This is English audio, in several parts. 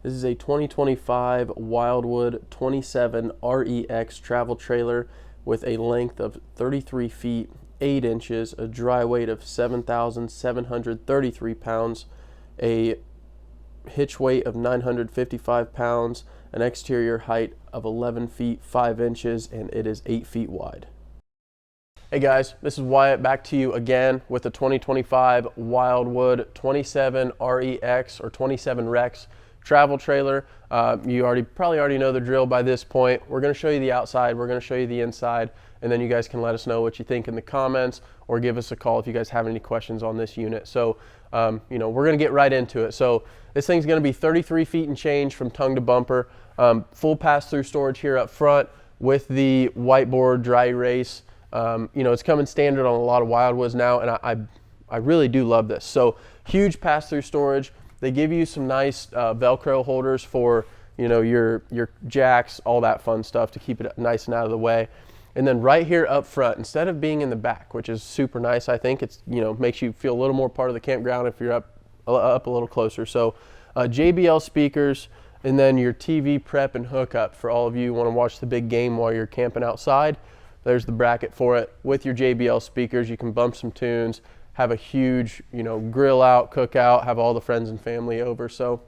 This is a 2025 Wildwood 27REX travel trailer with a length of 33 feet, 8 inches, a dry weight of 7,733 pounds, a hitch weight of 955 pounds, an exterior height of 11 feet 5 inches, and it is 8 feet wide. Hey guys, this is Wyatt back to you again with the 2025 Wildwood 27REX or 27REX travel trailer. You probably already know the drill by this point. We're going to show you the outside, we're going to show you the inside, and then you guys can let us know what you think in the comments or give us a call if you guys have any questions on this unit. So we're going to get right into it. So this thing's going to be 33 feet and change from tongue to bumper. Full pass-through storage here up front with the whiteboard dry erase. It's coming standard on a lot of Wildwoods now, and I really do love this. So huge pass-through storage. They give you some nice Velcro holders for your jacks, all that fun stuff to keep it nice and out of the way. And then right here up front, instead of being in the back, which is super nice, I think it's makes you feel a little more part of the campground if you're up a little closer. So JBL speakers, and then your TV prep and hookup for all of you who want to watch the big game while you're camping outside. There's the bracket for it with your JBL speakers. You can bump some tunes, have a huge, grill out, cookout, have all the friends and family over. So,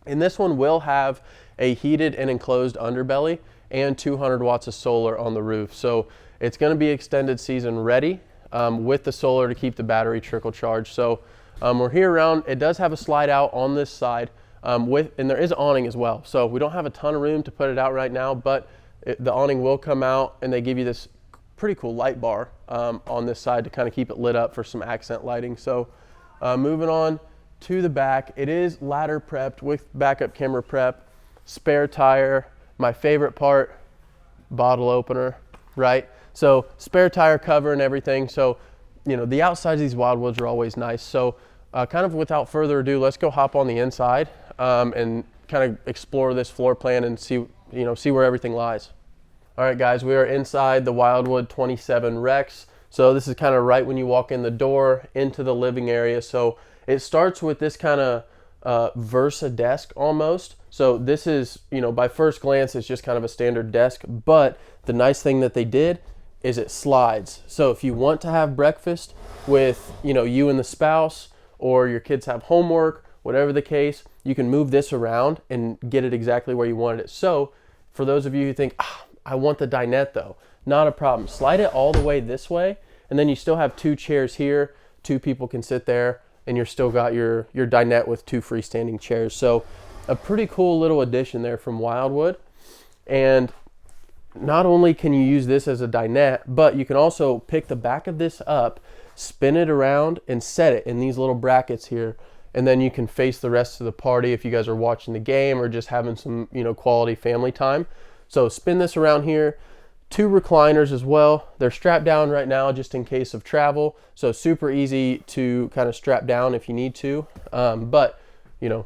and this one will have a heated and enclosed underbelly and 200 watts of solar on the roof. So it's going to be extended season ready with the solar to keep the battery trickle charged. So we're here around. It does have a slide out on this side and there is awning as well. So we don't have a ton of room to put it out right now, but the awning will come out, and they give you this pretty cool light bar on this side to kind of keep it lit up for some accent lighting. So moving on to the back, it is ladder prepped with backup camera prep, spare tire, my favorite part, bottle opener, right? So spare tire cover and everything. So the outsides of these Wildwoods are always nice. So kind of without further ado, let's go hop on the inside and kind of explore this floor plan and see where everything lies. All right guys, we are inside the Wildwood 27REX. So this is kind of right when you walk in the door into the living area. So it starts with this kind of Versa desk almost. So this is, by first glance, it's just kind of a standard desk, but the nice thing that they did is it slides. So if you want to have breakfast with, you and the spouse, or your kids have homework, whatever the case, you can move this around and get it exactly where you wanted it. So for those of you who think, I want the dinette though, not a problem. Slide it all the way this way, and then you still have 2 chairs here. 2 people can sit there, and you're still got your dinette with 2 freestanding chairs. So a pretty cool little addition there from Wildwood. And not only can you use this as a dinette, but you can also pick the back of this up, spin it around, and set it in these little brackets here. And then you can face the rest of the party if you guys are watching the game or just having some, quality family time. So spin this around here. 2 recliners as well. They're strapped down right now just in case of travel. So super easy to kind of strap down if you need to. But 2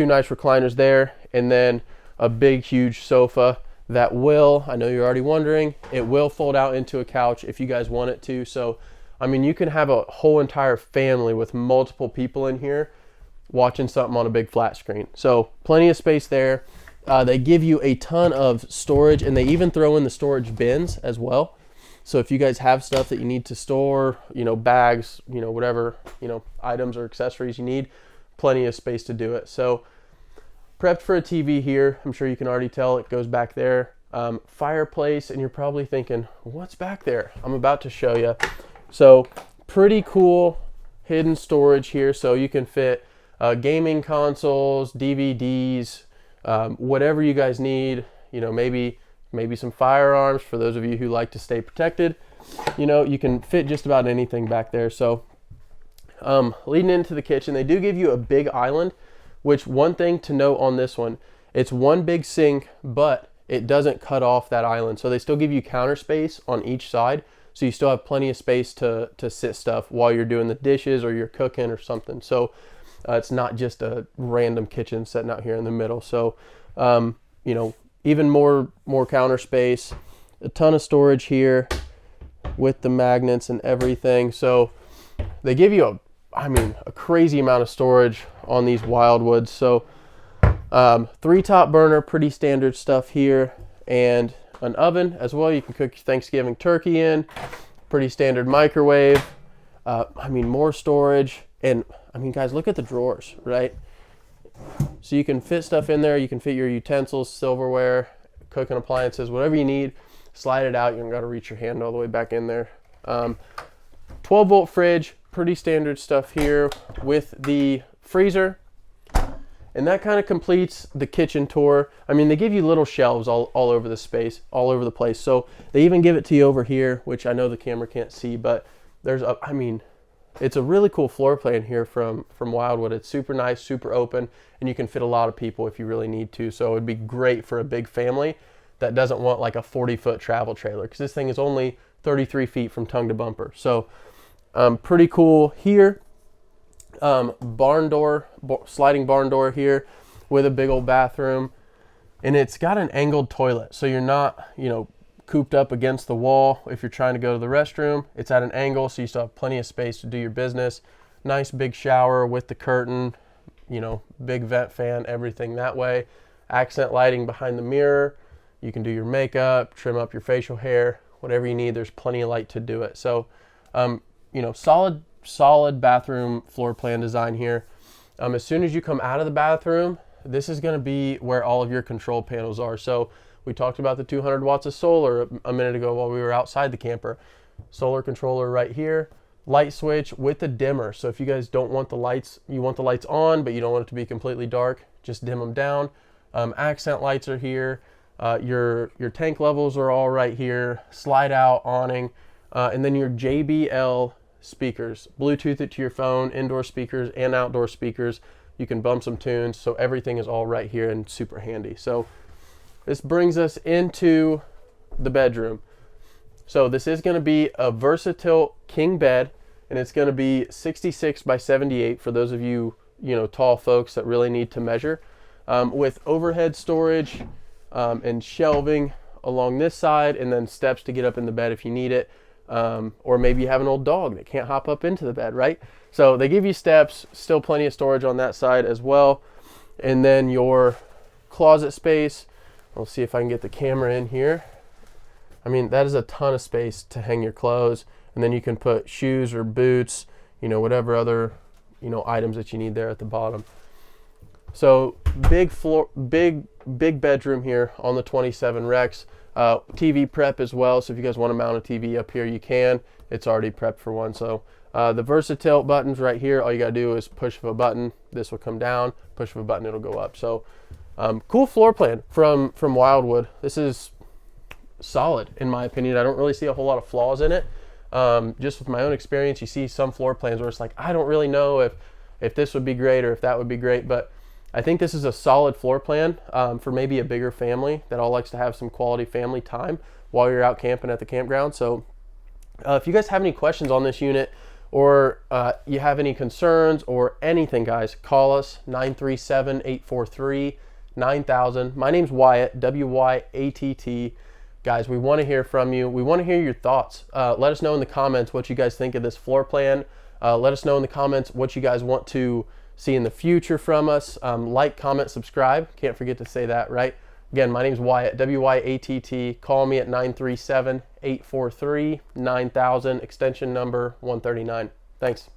nice recliners there. And then a big, huge sofa that will, I know you're already wondering, it will fold out into a couch if you guys want it to. So, you can have a whole entire family with multiple people in here watching something on a big flat screen. So plenty of space there. They give you a ton of storage, and they even throw in the storage bins as well. So if you guys have stuff that you need to store, bags, whatever, items or accessories you need, plenty of space to do it. So prepped for a TV here. I'm sure you can already tell it goes back there. Fireplace, and you're probably thinking, what's back there? I'm about to show you. So pretty cool hidden storage here. So you can fit gaming consoles, DVDs, whatever you guys need, maybe some firearms for those of you who like to stay protected. You can fit just about anything back there. So leading into the kitchen, they do give you a big island, which one thing to note on this one, it's one big sink, but it doesn't cut off that island. So they still give you counter space on each side. So you still have plenty of space to sit stuff while you're doing the dishes or you're cooking or something. So it's not just a random kitchen sitting out here in the middle. So, even more counter space, a ton of storage here with the magnets and everything. So they give you a crazy amount of storage on these Wildwoods. So 3 top burner, pretty standard stuff here, and an oven as well. You can cook your Thanksgiving turkey in. Pretty standard microwave. I mean, more storage. And I mean, guys, look at the drawers, right? So you can fit stuff in there. You can fit your utensils, silverware, cooking appliances, whatever you need. Slide it out. You don't got to reach your hand all the way back in there. 12-volt fridge, pretty standard stuff here with the freezer. And that kind of completes the kitchen tour. I mean, they give you little shelves all over the space, all over the place. So they even give it to you over here, which I know the camera can't see, but there's a, I mean, it's a really cool floor plan here from Wildwood. It's super nice, super open, and you can fit a lot of people if you really need to. So it would be great for a big family that doesn't want like a 40-foot travel trailer, because this thing is only 33 feet from tongue to bumper. So pretty cool here. Barn door, sliding barn door here with a big old bathroom, and it's got an angled toilet, so you're not, you know, cooped up against the wall. If you're trying to go to the restroom, it's at an angle, so you still have plenty of space to do your business. Nice big shower with the curtain, you know, big vent fan, everything that way. Accent lighting behind the mirror. You can do your makeup, trim up your facial hair, whatever you need. There's plenty of light to do it. So you know, solid bathroom floor plan design here. As soon as you come out of the bathroom, this is going to be where all of your control panels are. So we talked about the 200 watts of solar a minute ago while we were outside the camper. Solar controller right here, light switch with the dimmer. So if you guys don't want the lights, you want the lights on, but you don't want it to be completely dark, just dim them down. Accent lights are here. Your tank levels are all right here. Slide out awning, and then your JBL speakers, Bluetooth it to your phone, indoor speakers and outdoor speakers. You can bump some tunes, so everything is all right here and super handy. So this brings us into the bedroom. So this is going to be a versatile king bed, and it's going to be 66 by 78 for those of you, you know, tall folks that really need to measure, with overhead storage and shelving along this side, and then steps to get up in the bed if you need it. Or maybe you have an old dog that can't hop up into the bed, right? So they give you steps, still plenty of storage on that side as well. And then your closet space, I'll see if I can get the camera in here. I mean, that is a ton of space to hang your clothes, and then you can put shoes or boots, you know, whatever other, you know, items that you need there at the bottom. So big floor, big bedroom here on the 27REX. TV prep as well, so if you guys want to mount a TV up here, you can. It's already prepped for one. So the versatile buttons right here, all you gotta do is push of a button, this will come down, push of a button, it'll go up. So cool floor plan from Wildwood. This is solid in my opinion. I don't really see a whole lot of flaws in it. Just with my own experience, you see some floor plans where it's like, I don't really know if this would be great or if that would be great, but I think this is a solid floor plan for maybe a bigger family that all likes to have some quality family time while you're out camping at the campground. So if you guys have any questions on this unit, or you have any concerns or anything, guys, call us 937-843-9000. My name's Wyatt, W-Y-A-T-T. Guys, we want to hear from you. We want to hear your thoughts. Let us know in the comments what you guys think of this floor plan. Let us know in the comments what you guys want to see in the future from us. Like, comment, subscribe. Can't forget to say that, right? Again, my name's Wyatt, W-Y-A-T-T. Call me at 937-843-9000, extension number 139. Thanks.